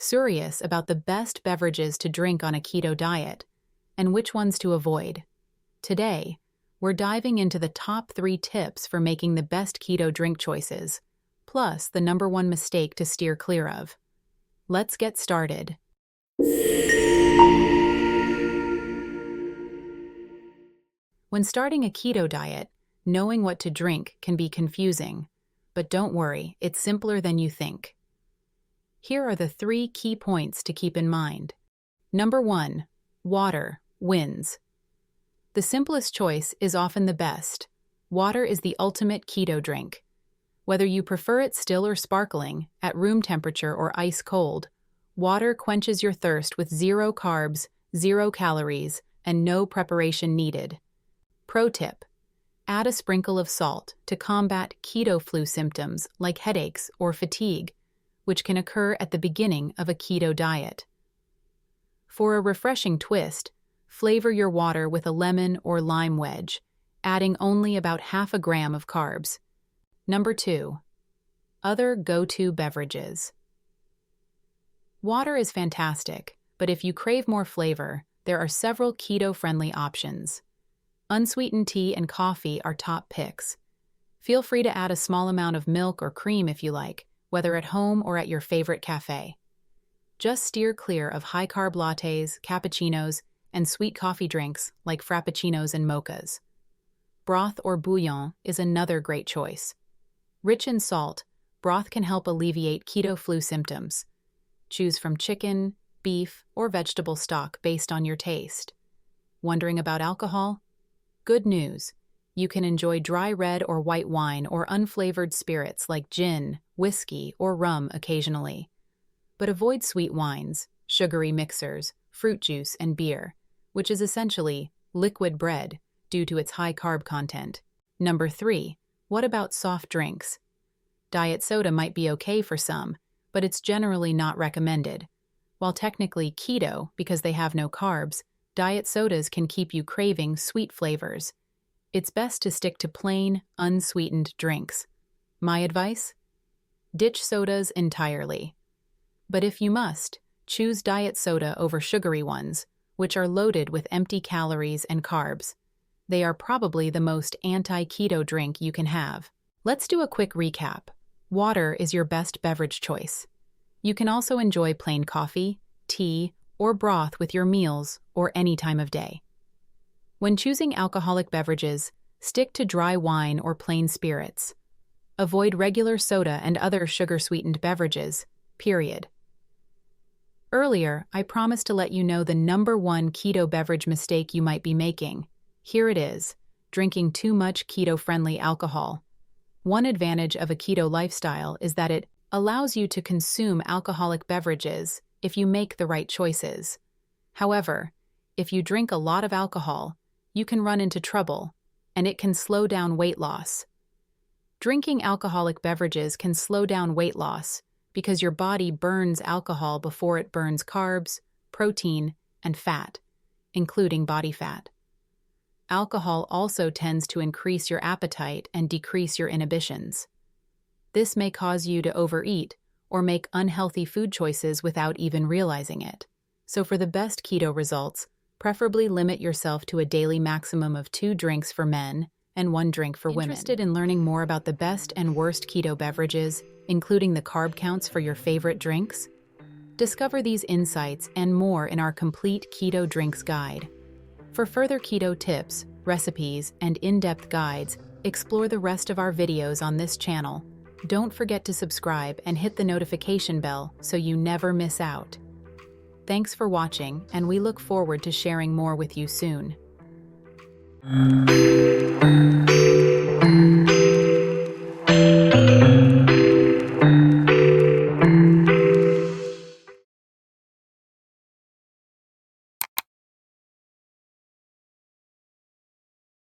Curious about the best beverages to drink on a keto diet and which ones to avoid. Today, we're diving into the top 3 tips for making the best keto drink choices, plus the number 1 mistake to steer clear of. Let's get started. When starting a keto diet, knowing what to drink can be confusing, but don't worry, it's simpler than you think. Here are the 3 key points to keep in mind. Number 1, water wins. The simplest choice is often the best. Water is the ultimate keto drink. Whether you prefer it still or sparkling, at room temperature or ice cold, water quenches your thirst with 0 carbs, 0 calories, and no preparation needed. Pro tip: add a sprinkle of salt to combat keto flu symptoms like headaches or fatigue, which can occur at the beginning of a keto diet. For a refreshing twist, flavor your water with a lemon or lime wedge, adding only about half a gram of carbs. Number 2, other go-to beverages. Water is fantastic, but if you crave more flavor, there are several keto-friendly options. Unsweetened tea and coffee are top picks. Feel free to add a small amount of milk or cream if you like, whether at home or at your favorite cafe. Just steer clear of high-carb lattes, cappuccinos, and sweet coffee drinks like frappuccinos and mochas. Broth or bouillon is another great choice. Rich in salt, broth can help alleviate keto flu symptoms. Choose from chicken, beef, or vegetable stock based on your taste. Wondering about alcohol? Good news! You can enjoy dry red or white wine or unflavored spirits like gin, whiskey, or rum occasionally. But avoid sweet wines, sugary mixers, fruit juice, and beer, which is essentially liquid bread due to its high carb content. Number 3, what about soft drinks? Diet soda might be okay for some, but it's generally not recommended. While technically keto because they have no carbs, diet sodas can keep you craving sweet flavors. It's best to stick to plain, unsweetened drinks. My advice? Ditch sodas entirely. But if you must, choose diet soda over sugary ones, which are loaded with empty calories and carbs. They are probably the most anti-keto drink you can have. Let's do a quick recap. Water is your best beverage choice. You can also enjoy plain coffee, tea, or broth with your meals or any time of day. When choosing alcoholic beverages, stick to dry wine or plain spirits. Avoid regular soda and other sugar-sweetened beverages, period. Earlier, I promised to let you know the number 1 keto beverage mistake you might be making. Here it is: drinking too much keto-friendly alcohol. One advantage of a keto lifestyle is that it allows you to consume alcoholic beverages if you make the right choices. However, if you drink a lot of alcohol, you can run into trouble, and it can slow down weight loss. Drinking alcoholic beverages can slow down weight loss because your body burns alcohol before it burns carbs, protein, and fat, including body fat. Alcohol also tends to increase your appetite and decrease your inhibitions. This may cause you to overeat or make unhealthy food choices without even realizing it. So for the best keto results, preferably limit yourself to a daily maximum of 2 drinks for men and 1 drink for women. Interested in learning more about the best and worst keto beverages, including the carb counts for your favorite drinks? Discover these insights and more in our complete Keto Drinks Guide. For further keto tips, recipes, and in-depth guides, explore the rest of our videos on this channel. Don't forget to subscribe and hit the notification bell so you never miss out. Thanks for watching, and we look forward to sharing more with you soon.